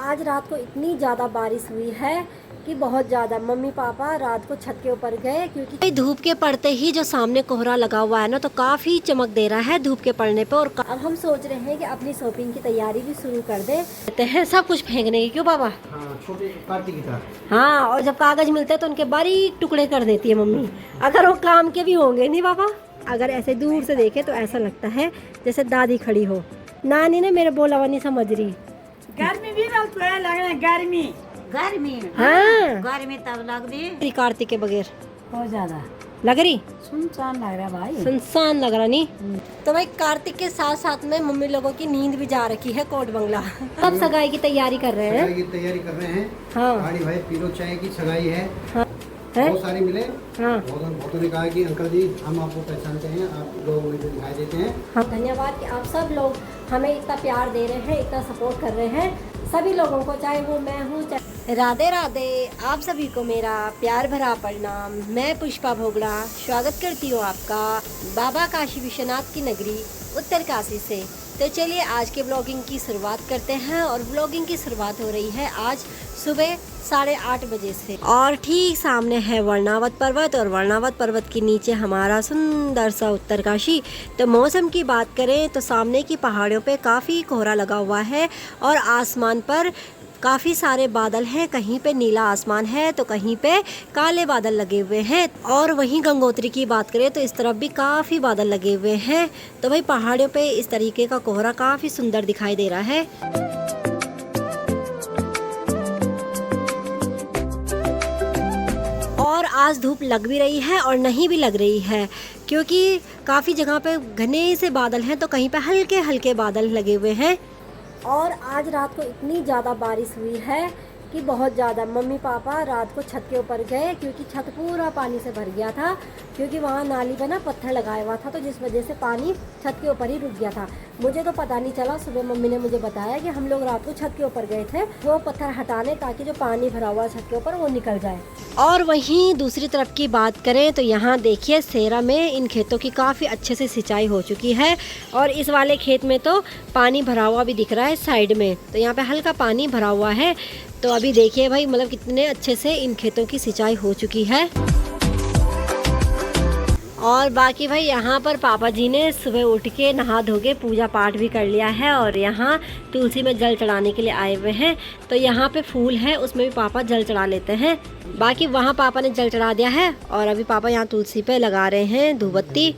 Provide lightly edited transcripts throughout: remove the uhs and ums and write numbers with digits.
आज रात को इतनी ज़्यादा बारिश हुई है कि बहुत ज़्यादा। मम्मी पापा रात को छत के ऊपर गए क्योंकि धूप के पड़ते ही जो सामने कोहरा लगा हुआ है ना, तो काफ़ी चमक दे रहा है धूप के पड़ने पे। और अब हम सोच रहे हैं कि अपनी शॉपिंग की तैयारी भी शुरू कर देते हैं, सब कुछ फेंकने की। क्यों बाबा? हाँ, छोटे पार्टी की तरह। हाँ, और जब कागज मिलते हैं तो उनके बारीक टुकड़े कर देती है मम्मी, अगर वो काम के भी होंगे। नहीं बाबा? अगर ऐसे दूर से देखे तो ऐसा लगता है जैसे दादी खड़ी हो। नानी ने मेरे बोला हुआ नहीं समझ रही। गर्मी भी लग रहा है, गर्मी हाँ, गर्मी तब लग रही कार्तिक के बगैर बहुत ज्यादा लग रही, सुनसान लग रहा भाई, सुनसान लग रहा नहीं। तो भाई कार्तिक के साथ साथ में मम्मी लोगों की नींद भी जा रखी है कोट बंगला। सब सगाई की तैयारी कर रहे हैं। सगाई की तैयारी कर रहे हैं। हाँ भाई भाई पीलो चाय की सगाई है। हाँ बहुत सारी मिले। हाँ बहुतों ने कहा कि अंकल जी हम आपको पहचानते हैं, आप लोग मुझे दिखाई देते हैं। हाँ, धन्यवाद कि आप सब लोग हमें इतना प्यार दे रहे हैं, इतना सपोर्ट कर रहे हैं। सभी लोगों को, चाहे वो मैं हूँ चाहे। राधे राधे, आप सभी को मेरा प्यार भरा प्रणाम। मैं पुष्पा भोगड़ा स्वागत करती हूँ आपका बाबा काशी विश्वनाथ की नगरी उत्तरकाशी से। तो चलिए आज के ब्लॉगिंग की शुरुआत करते हैं। और ब्लॉगिंग की शुरुआत हो रही है आज सुबह 8:30 बजे से। और ठीक सामने है वर्णावत पर्वत, और वर्णावत पर्वत के नीचे हमारा सुंदर सा उत्तरकाशी। तो मौसम की बात करें तो सामने की पहाड़ियों पे काफ़ी कोहरा लगा हुआ है, और आसमान पर काफ़ी सारे बादल हैं। कहीं पे नीला आसमान है तो कहीं पे काले बादल लगे हुए हैं। और वहीं गंगोत्री की बात करें तो इस तरफ भी काफ़ी बादल लगे हुए हैं। तो भाई पहाड़ियों पे इस तरीके का कोहरा काफ़ी सुंदर दिखाई दे रहा है। और आज धूप लग भी रही है और नहीं भी लग रही है, क्योंकि काफ़ी जगह पे घने से बादल हैं तो कहीं पे हल्के हल्के बादल लगे हुए हैं। और आज रात को इतनी ज़्यादा बारिश हुई है कि बहुत ज़्यादा। मम्मी पापा रात को छत के ऊपर गए क्योंकि छत पूरा पानी से भर गया था, क्योंकि वहाँ नाली पे ना पत्थर लगाया हुआ था, तो जिस वजह से पानी छत के ऊपर ही रुक गया था। मुझे तो पता नहीं चला, सुबह मम्मी ने मुझे बताया कि हम लोग रात को छत के ऊपर गए थे वो पत्थर हटाने, ताकि जो पानी भरा हुआ छत के ऊपर वो निकल जाए। और वहीं दूसरी तरफ की बात करें तो यहाँ देखिए सेरा में इन खेतों की काफ़ी अच्छे से सिंचाई हो चुकी है। और इस वाले खेत में तो पानी भरा हुआ भी दिख रहा है साइड में, तो यहाँ पे हल्का पानी भरा हुआ है। तो अभी देखिए भाई, मतलब कितने अच्छे से इन खेतों की सिंचाई हो चुकी है। और बाकी भाई यहाँ पर पापा जी ने सुबह उठ के नहा धो के पूजा पाठ भी कर लिया है, और यहाँ तुलसी में जल चढ़ाने के लिए आए हुए हैं। तो यहाँ पे फूल है, उसमें भी पापा जल चढ़ा लेते हैं। बाकी वहाँ पापा ने जल चढ़ा दिया है, और अभी पापा यहाँ तुलसी पे लगा रहे हैं धूपबत्ती।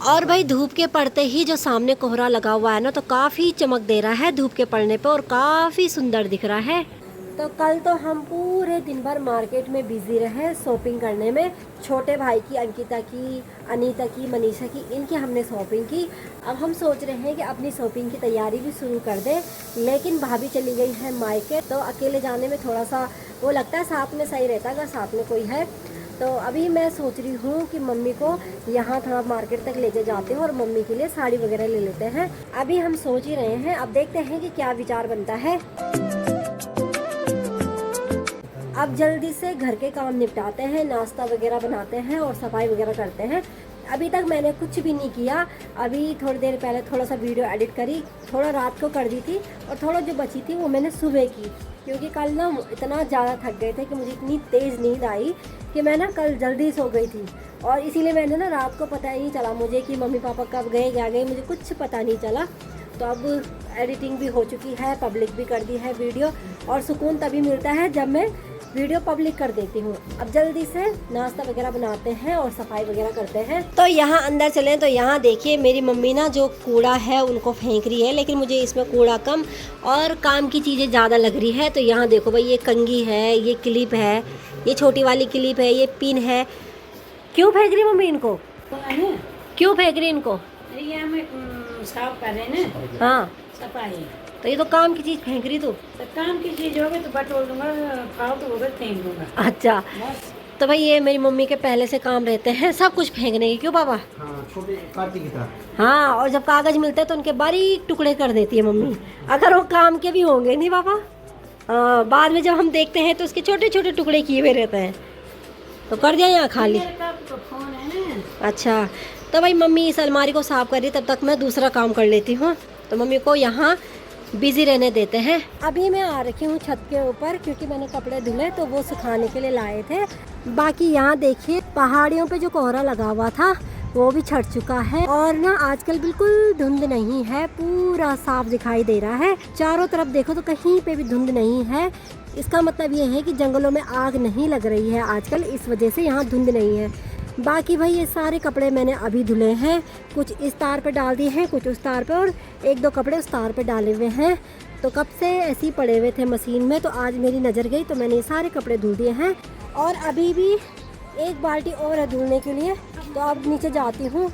और भाई धूप के पड़ते ही जो सामने कोहरा लगा हुआ है ना, तो काफ़ी चमक दे रहा है धूप के पड़ने पे, और काफ़ी सुंदर दिख रहा है। तो कल तो हम पूरे दिन भर मार्केट में बिजी रहे शॉपिंग करने में। छोटे भाई की, अंकिता की, अनीता की, मनीषा की, इनकी हमने शॉपिंग की। अब हम सोच रहे हैं कि अपनी शॉपिंग की तैयारी भी शुरू कर दें, लेकिन भाभी चली गई है मायके, तो अकेले जाने में थोड़ा सा वो लगता है, साथ में सही रहता अगर साथ में कोई है। तो अभी मैं सोच रही हूँ कि मम्मी को यहाँ थोड़ा मार्केट तक ले जाते हैं और मम्मी के लिए साड़ी वगैरह ले लेते हैं। अभी हम सोच ही रहे हैं, अब देखते हैं कि क्या विचार बनता है। अब जल्दी से घर के काम निपटाते हैं, नाश्ता वगैरह बनाते हैं और सफाई वगैरह करते हैं। अभी तक मैंने कुछ भी नहीं किया। अभी थोड़ी देर पहले थोड़ा सा वीडियो एडिट करी, थोड़ा रात को कर दी थी, और थोड़ा जो बची थी वो मैंने सुबह की, क्योंकि कल ना इतना ज़्यादा थक गए थे कि मुझे इतनी तेज़ नींद आई कि मैं ना कल जल्दी सो गई थी। और इसीलिए मैंने ना रात को पता ही नहीं चला मुझे कि मम्मी पापा कब गए क्या गए, मुझे कुछ पता नहीं चला। तो अब एडिटिंग भी हो चुकी है, पब्लिक भी कर दी है वीडियो, और सुकून तभी मिलता है जब मैं वीडियो पब्लिक कर देती हूँ। अब जल्दी से नाश्ता वगैरह बनाते हैं और सफाई वगैरह करते हैं। तो यहाँ अंदर चलें तो यहाँ देखिए मेरी मम्मी ना जो कूड़ा है उनको फेंक रही है, लेकिन मुझे इसमें कूड़ा कम और काम की चीज़ें ज़्यादा लग रही है। तो यहाँ देखो भाई, ये कंघी है, ये क्लिप है, ये छोटी वाली क्लिप है, ये पिन है। क्यों फेंक रही मम्मी इनको? क्यों फेंक रही इनको? ये हम साफ कर रहे हैं ना। हाँ, सफाई। तो ये तो काम की चीज़ फेंक रही तू। तो काम की चीज होगी तो बटोर दूंगा, फालतू होगा फेंक दूंगा। अच्छा, तो भाई ये मेरी मम्मी के पहले से काम रहते हैं सब कुछ फेंकने के। क्यों बाबा? हाँ, छोटे पार्टी की तरह। हाँ, और जब कागज मिलते हैं तो उनके बारीक टुकड़े कर देती है मम्मी, अगर वो काम के भी होंगे। नहीं बाबा? हाँ, बाद में जब हम देखते हैं तो उसके छोटे छोटे टुकड़े किए हुए रहते हैं। तो कर दिया यहाँ खाली। फोन है ना। अच्छा, तो भाई मम्मी इस अलमारी को साफ कर रही, तब तक मैं दूसरा काम कर लेती हूँ। तो मम्मी को यहाँ बिजी रहने देते हैं। अभी मैं आ रखी हूँ छत के ऊपर क्योंकि मैंने कपड़े धुले तो वो सुखाने के लिए लाए थे। बाकी यहाँ देखिए पहाड़ियों पे जो कोहरा लगा हुआ था वो भी छट चुका है और ना आजकल बिल्कुल धुंध नहीं है, पूरा साफ दिखाई दे रहा है। चारों तरफ देखो तो कहीं पे भी धुंध नहीं है। इसका मतलब ये है कि जंगलों में आग नहीं लग रही है आजकल, इस वजह से यहाँ धुंध नहीं है। बाकी भाई ये सारे कपड़े मैंने अभी धुले हैं, कुछ इस तार पे डाल दिए हैं, कुछ उस तार पे और एक दो कपड़े उस तार पे डाले हुए हैं। तो कब से ऐसे ही पड़े हुए थे मशीन में, तो आज मेरी नज़र गई तो मैंने ये सारे कपड़े धुल दिए हैं। और अभी भी एक बाल्टी और है धुलने के लिए, तो अब नीचे जाती हूँ,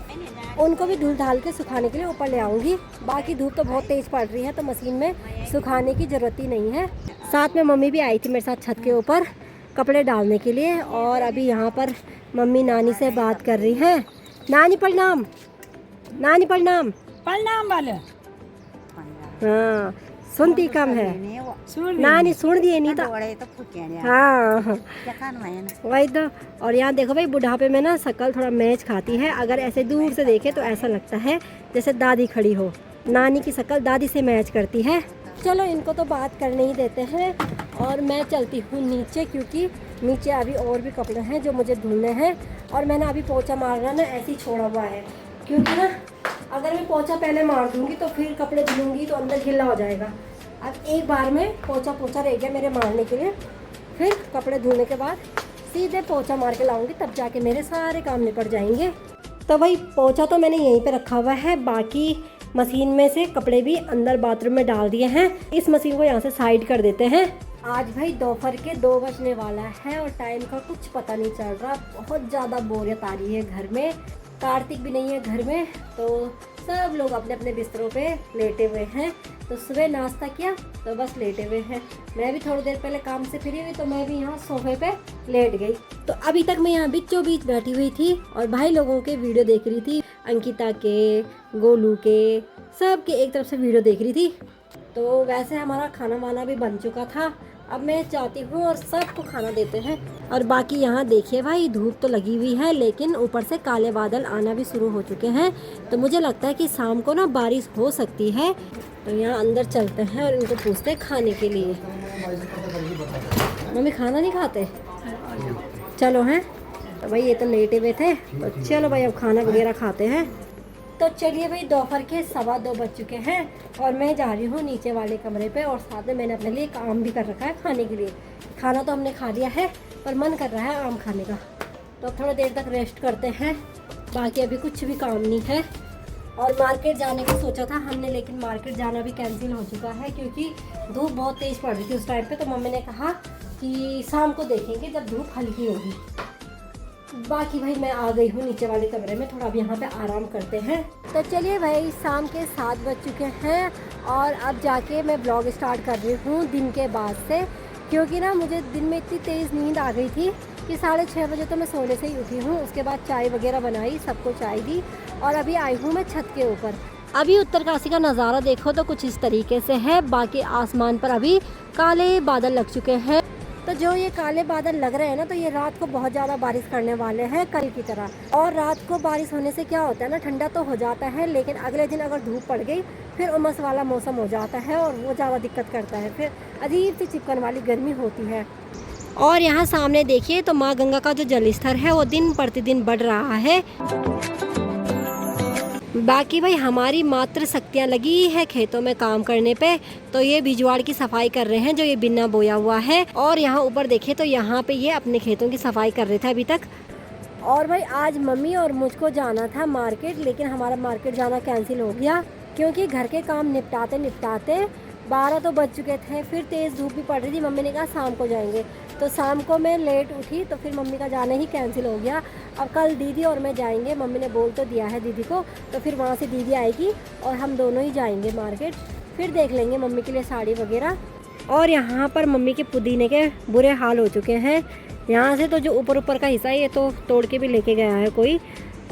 उनको भी धुल धाल के सुखाने के लिए ऊपर ले आऊँगी। बाकी धूप तो बहुत तेज़ पड़ रही है तो मशीन में सुखाने की ज़रूरत ही नहीं है। साथ में मम्मी भी आई थी मेरे साथ छत के ऊपर कपड़े डालने के लिए। और अभी यहाँ पर मम्मी नानी से बात कर रही है। नानी प्रणाम, नानी प्रणाम। प्रणाम वाले हाँ सुनती कम है नानी, सुन दिए नहीं तो हाँ वही तो। और यहाँ देखो भाई बुढ़ापे में ना शक्ल थोड़ा मैच खाती है, अगर ऐसे दूर से देखे तो ऐसा लगता है जैसे दादी खड़ी हो। नानी की शक्ल दादी से मैच करती है। चलो इनको तो बात करने ही देते हैं और मैं चलती हूँ नीचे, क्योंकि नीचे अभी और भी कपड़े हैं जो मुझे धुलने हैं। और मैंने अभी पोछा मारना ना ऐसे ही छोड़ा हुआ है, क्योंकि ना अगर मैं पोछा पहले मार दूँगी तो फिर कपड़े धुलूँगी तो अंदर गिल्ला हो जाएगा। अब एक बार में पोछा रह गया मेरे मारने के लिए, फिर कपड़े धुलने के बाद सीधे पोछा मार के लाऊँगी, तब जाके मेरे सारे काम निपट जाएंगे। तो भाई पोछा तो मैंने यहीं पे रखा हुआ है, बाकी मशीन में से कपड़े भी अंदर बाथरूम में डाल दिए हैं। इस मशीन को यहाँ से साइड कर देते हैं। आज भाई दोपहर के 2 बजने वाला है और टाइम का कुछ पता नहीं चल रहा। बहुत ज़्यादा बोरियत आ रही है घर में, कार्तिक भी नहीं है घर में, तो सब लोग अपने अपने बिस्तरों पे लेटे हुए हैं। तो सुबह नाश्ता किया तो बस लेटे हुए हैं। मैं भी थोड़ी देर पहले काम से फ्री हुई तो मैं भी यहाँ सोफे पे लेट गई। तो अभी तक मैं यहाँ बीचों बीच बैठी हुई थी और भाई लोगों के वीडियो देख रही थी, अंकिता के, गोलू के, सब के एक तरफ से वीडियो देख रही थी। तो वैसे हमारा खाना वाना भी बन चुका था। अब मैं चाहती हूँ और सबको खाना देते हैं। और बाकी यहाँ देखिए भाई धूप तो लगी हुई है, लेकिन ऊपर से काले बादल आना भी शुरू हो चुके हैं। तो मुझे लगता है कि शाम को ना बारिश हो सकती है। तो यहाँ अंदर चलते हैं और इनको पूछते हैं खाने के लिए। मम्मी खाना नहीं खाते? चलो हैं, तो भाई ये तो लेटे हुए थे, तो चलो भाई अब खाना वगैरह खाते हैं। तो चलिए भाई दोपहर के 2:15 बज चुके हैं और मैं जा रही हूँ नीचे वाले कमरे पे। और साथ में मैंने अपने लिए काम भी कर रखा है खाने के लिए। खाना तो हमने खा लिया है पर मन कर रहा है आम खाने का, तो अब थोड़ा देर तक रेस्ट करते हैं। बाकी अभी कुछ भी काम नहीं है। और मार्केट जाने का सोचा था हमने, लेकिन मार्केट जाना भी कैंसिल हो चुका है क्योंकि धूप बहुत तेज़ पड़ रही थी उस टाइम पे। तो मम्मी ने कहा कि शाम को देखेंगे जब धूप हल्की होगी। बाकी भाई मैं आ गई हूँ नीचे वाले कमरे में, थोड़ा अब यहाँ पे आराम करते हैं। तो चलिए भाई शाम के 7 बज चुके हैं और अब जाके मैं ब्लॉग स्टार्ट कर रही हूँ दिन के बाद से, क्योंकि ना मुझे दिन में इतनी तेज़ नींद आ गई थी कि 6:30 बजे तो मैं सोने से ही उठी हूँ। उसके बाद चाय वगैरह बनाई, सबको चाय दी और अभी आई हूँ मैं छत के ऊपर। अभी उत्तरकाशी का नज़ारा देखो तो कुछ इस तरीके से है। बाकी आसमान पर अभी काले बादल लग चुके हैं। तो जो ये काले बादल लग रहे हैं ना, तो ये रात को बहुत ज़्यादा बारिश करने वाले हैं कल की तरह। और रात को बारिश होने से क्या होता है ना, ठंडा तो हो जाता है, लेकिन अगले दिन अगर धूप पड़ गई फिर उमस वाला मौसम हो जाता है और वो ज़्यादा दिक्कत करता है, फिर अजीब सी चिपकन वाली गर्मी होती है। और यहाँ सामने देखिए तो माँ गंगा का जो जल स्तर है वो दिन प्रतिदिन बढ़ रहा है। बाकी भाई हमारी मात्र शक्तियाँ लगी है खेतों में काम करने पे। तो ये बिजवाड़ की सफाई कर रहे हैं जो ये बिन्ना बोया हुआ है। और यहाँ ऊपर देखे तो यहाँ पे ये अपने खेतों की सफाई कर रहे थे अभी तक। और भाई आज मम्मी और मुझको जाना था मार्केट, लेकिन हमारा मार्केट जाना कैंसिल हो गया क्योंकि घर के काम निपटाते निपटाते 12 तो बज चुके थे। फिर तेज़ धूप भी पड़ रही थी। मम्मी ने कहा शाम को जाएंगे, तो शाम को मैं लेट उठी तो फिर मम्मी का जाना ही कैंसिल हो गया। अब कल दीदी और मैं जाएंगे, मम्मी ने बोल तो दिया है दीदी को, तो फिर वहाँ से दीदी आएगी और हम दोनों ही जाएंगे मार्केट। फिर देख लेंगे मम्मी के लिए साड़ी वगैरह। और यहाँ पर मम्मी के पुदीने के बुरे हाल हो चुके हैं। यहाँ से तो जो ऊपर ऊपर का हिस्सा है ये तो तोड़ के भी लेके गया है कोई,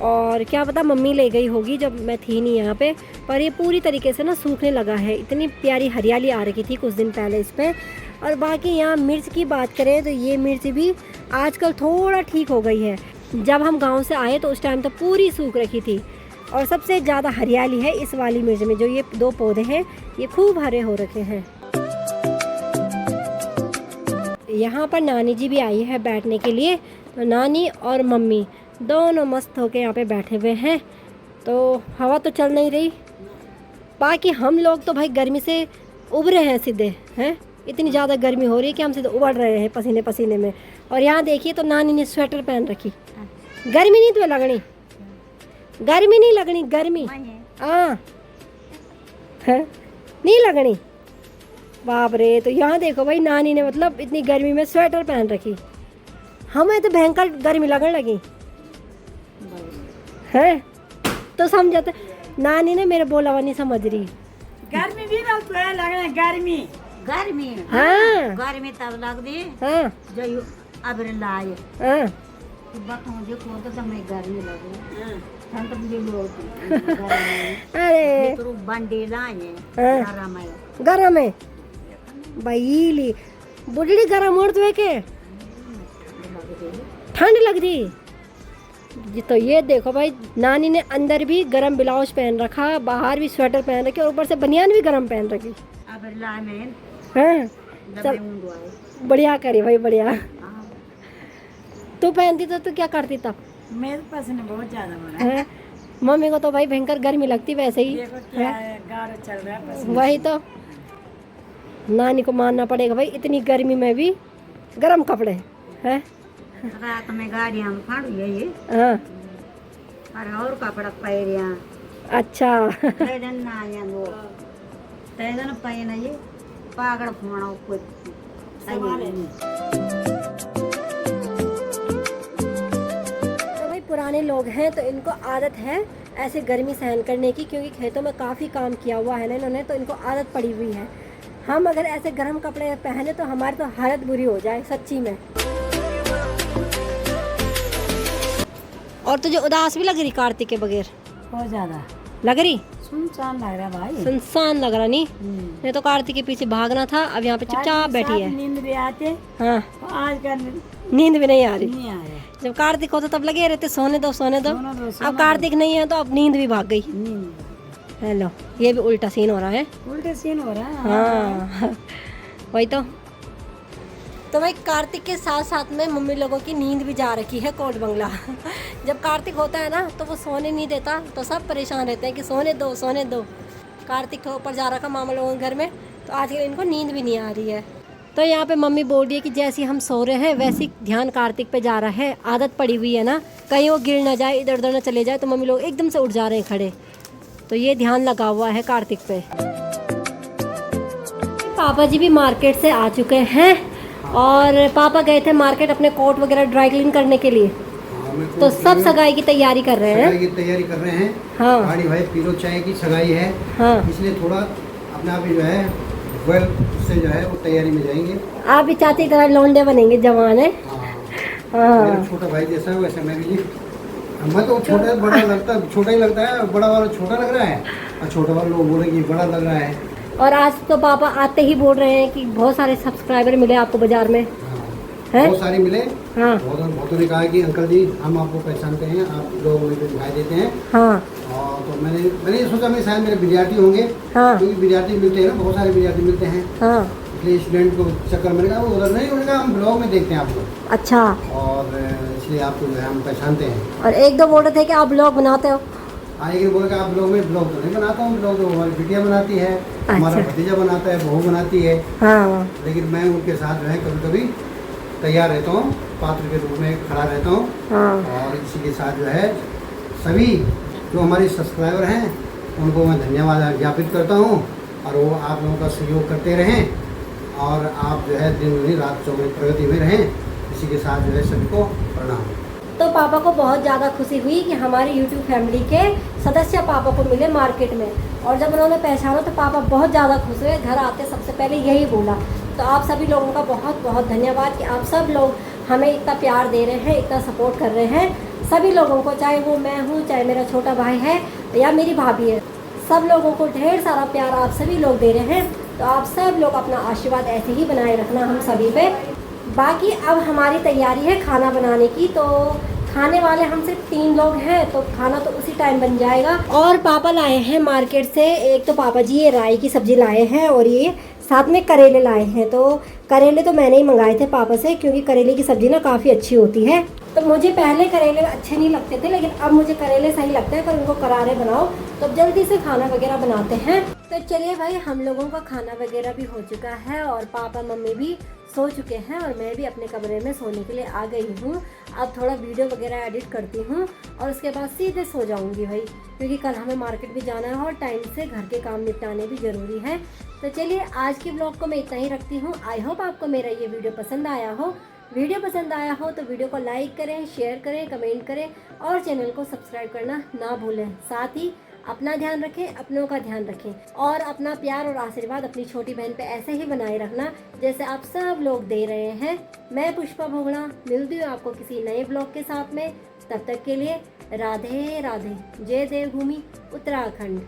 और क्या पता मम्मी ले गई होगी जब मैं थी नहीं यहाँ पे। पर ये पूरी तरीके से ना सूखने लगा है। इतनी प्यारी हरियाली आ रही थी कुछ दिन पहले इस पर। और बाकी यहाँ मिर्च की बात करें तो ये मिर्च भी आजकल थोड़ा ठीक हो गई है। जब हम गांव से आए तो उस टाइम तो पूरी सूख रखी थी। और सबसे ज़्यादा हरियाली है इस वाली मिर्च में। जो ये 2 पौधे हैं ये खूब हरे हो रखे हैं। यहाँ पर नानी जी भी आई है बैठने के लिए। तो नानी और मम्मी दोनों मस्त होके यहाँ पे बैठे हुए हैं। तो हवा तो चल नहीं रही, बाकी हम लोग तो भाई गर्मी से उब रहे हैं सीधे हैं। इतनी ज़्यादा गर्मी हो रही है कि हम सीधे उबड़ रहे हैं पसीने पसीने में। और यहाँ देखिए तो नानी ने स्वेटर पहन रखी। गर्मी नहीं तो लगनी, गर्मी नहीं लगनी, गर्मी हाँ नहीं लगनी। बाप रे, तो यहाँ देखो भाई नानी ने मतलब इतनी गर्मी में स्वेटर पहन रखी। हमें तो भयंकर गर्मी लगने लगी है। तो समझते नानी ने मेरे बोला हुआ नहीं समझ रही। गर्मी भी ना तो है लगना गर्मी गर्मी हाँ गर्मी तब लगती हाँ जो अब लाए हाँ मुझे को तो हमें गर्मी लगी ठंड मुझे लोग अरे तो बंडे लाए हाँ। गरम है गरम है भाई, बुढ़ी गरम उड़ तो के ठंड लग रही। तो ये देखो भाई नानी ने अंदर भी गरम ब्लाउज पहन रखा, बाहर भी स्वेटर पहन रखी और ऊपर से बनियान भी गरम पहन रखी। अब लाए में हाँ सब बढ़िया करी भाई, बढ़िया। तू पहनती तो तू क्या करती तब? मेरे पसीने बहुत ज्यादा हो रहा है। हैं? मम्मी को तो भाई भयंकर गर्मी लगती वैसे ही देखो क्या है, गाढ़ा चल रहा है पसीने। वही तो नानी को मानना पड़ेगा भाई, इतनी गर्मी में भी गरम कपड़े हैं। रात में गाड़ियाँ में खड़ ये हाँ और कपड़ा पैरिया अच्छा तैदन ना आया वो तैदन पैना ये पागड़ फोना कुछ तो भाई पुराने लोग हैं तो इनको आदत है ऐसे गर्मी सहन करने की, क्योंकि खेतों में काफ़ी काम किया हुआ है ना इन्होंने, तो इनको आदत पड़ी हुई है। हम अगर ऐसे गर्म कपड़े पहने तो हमारी तो हालत बुरी हो जाए सच्ची में। और तुझे उदास भी लग रही कार्तिक के बगैर? बहुत ज्यादा लग रही? सुनसान लग रहा है भाई। सुनसान लग रहा नहीं? नहीं तो कार्तिक के पीछे भागना था, अब यहाँ पे चुपचाप बैठी है। नींद भी आते हाँ तो आज का नींद भी नहीं आ रही। नहीं आ रहा। जब कार्तिक होता तब लगे रहते सोने दो सोने दो। सोने दो, अब कार्तिक नहीं है तो अब नींद भी भाग गई। नींद हेलो, ये भी उल्टा सीन हो रहा है। उल्टे सीन हो रहा है। हाँ वही तो भाई कार्तिक के साथ साथ में मम्मी लोगों की नींद भी जा रखी है कोट बंगला। जब कार्तिक होता है ना तो वो सोने नहीं देता, तो सब परेशान रहते हैं कि सोने दो सोने दो। कार्तिक के ऊपर जा रखा मामा लोगों के घर में, तो आजकल इनको नींद भी नहीं आ रही है। तो यहाँ पे मम्मी बोल रही है कि जैसे हम सो रहे हैं वैसे ध्यान कार्तिक पे जा रहा है। आदत पड़ी हुई है ना, कहीं वो गिर ना जाए, इधर उधर ना चले जाए, तो मम्मी लोग एकदम से उठ जा रहे हैं खड़े। तो ये ध्यान लगा हुआ है कार्तिक पे। पापा जी भी मार्केट से आ चुके हैं और पापा गए थे मार्केट अपने कोट वगैरह ड्राई क्लीन करने के लिए। तो सब सगाई की तैयारी कर रहे हैं। सगाई की तैयारी कर रहे हैं। हाँ गाड़ी भाई पीरो चाय की सगाई है। हाँ इसलिए थोड़ा अपने आप ही जो है वेल से जो है वो तैयारी में जाएंगे। आप भी चाची की तरह लौंडे बनेंगे, जवान है। हाँ मेरा छोटा भाई जैसा है वैसे मैं भी। मैं तो छोटा बड़ा लगता, छोटा ही लगता है, बड़ा वाला छोटा लग रहा है और छोटा वाला लोग बोले कि बड़ा लग रहा है। और आज तो पापा आते ही बोल रहे हैं कि बहुत सारे सब्सक्राइबर मिले आपको बाजार में। हैं? बहुत सारे मिले। हाँ बहुतों ने कहा कि अंकल जी हम आपको पहचानते हैं, आप लोग मुझे दिखाई देते हैं। हाँ और तो मैंने ये सोचा मैं शायद मेरे विद्यार्थी होंगे। हाँ क्योंकि विद्यार्थी मिलते हैं ना, बहुत सारे विद्यार्थी मिलते हैं। हाँ इसलिए स्टूडेंट को चक्कर में लगा, वो उधर नहीं, उन्होंने कहा हम ब्लॉग में देखते हैं आप लोग, अच्छा। और इसलिए आपको जो है हम पहचानते हैं। और एक दो बोल रहे थे कि आप ब्लॉग बनाते हो। आगे बोले कि आप ब्लॉग में, ब्लॉग तो नहीं बनाता हूँ, ब्लॉग तो हमारी बिटिया बनाती है, हमारा भतीजा बनाता है, बहू बनाती है। हाँ लेकिन मैं उनके साथ जो है कभी कभी तैयार रहता हूँ, पात्र के रूप में खड़ा रहता हूँ। हाँ और इसी के साथ जो है सभी जो हमारे सब्सक्राइबर हैं उनको मैं धन्यवाद ज्ञापित करता हूँ, और वो आप लोगों का सहयोग करते रहें और आप जो है दिन नहीं रात 24 प्रगति में रहें। इसी के साथ जो है सभी को प्रणाम। तो पापा को बहुत ज़्यादा खुशी हुई कि हमारी यूट्यूब फैमिली के सदस्य पापा को मिले मार्केट में, और जब उन्होंने पहचाना तो पापा बहुत ज़्यादा खुश हुए। घर आते सबसे पहले यही बोला। तो आप सभी लोगों का बहुत बहुत धन्यवाद कि आप सब लोग हमें इतना प्यार दे रहे हैं, इतना सपोर्ट कर रहे हैं। सभी लोगों को, चाहे वो मैं हूँ, चाहे मेरा छोटा भाई है या मेरी भाभी है, सब लोगों को ढेर सारा प्यार आप सभी लोग दे रहे हैं। तो आप सब लोग अपना आशीर्वाद ऐसे ही बनाए रखना हम सभी पे। बाकी अब हमारी तैयारी है खाना बनाने की, तो खाने वाले हम सिर्फ 3 लोग हैं, तो खाना तो उसी टाइम बन जाएगा। और पापा लाए हैं मार्केट से, एक तो पापा जी ये राई की सब्जी लाए हैं और ये साथ में करेले लाए हैं। तो करेले तो मैंने ही मंगाए थे पापा से, क्योंकि करेले की सब्जी ना काफ़ी अच्छी होती है। तो मुझे पहले करेले अच्छे नहीं लगते थे, लेकिन अब मुझे करेले सही लगते हैं, पर उनको करारे बनाओ तो अब जल्दी से खाना वगैरह बनाते हैं। तो चलिए भाई, हम लोगों का खाना वगैरह भी हो चुका है और पापा मम्मी भी सो चुके हैं और मैं भी अपने कमरे में सोने के लिए आ गई हूँ। अब थोड़ा वीडियो वगैरह एडिट करती हूँ और उसके बाद सीधे सो जाऊँगी भाई, क्योंकि कल हमें मार्केट भी जाना है और टाइम से घर के काम निपटाने भी ज़रूरी है। तो चलिए, आज की ब्लॉग को मैं इतना ही रखती हूँ। आई होप आपको मेरा ये वीडियो पसंद आया हो। वीडियो पसंद आया हो तो वीडियो को लाइक करें, शेयर करें, कमेंट करें और चैनल को सब्सक्राइब करना ना भूलें। साथ ही अपना ध्यान रखें, अपनों का ध्यान रखें और अपना प्यार और आशीर्वाद अपनी छोटी बहन पे ऐसे ही बनाए रखना जैसे आप सब लोग दे रहे हैं। मैं पुष्पा भोगड़ा मिलती हूँ आपको किसी नए ब्लॉग के साथ में। तब तक के लिए राधे राधे। जय देवभूमि उत्तराखंड।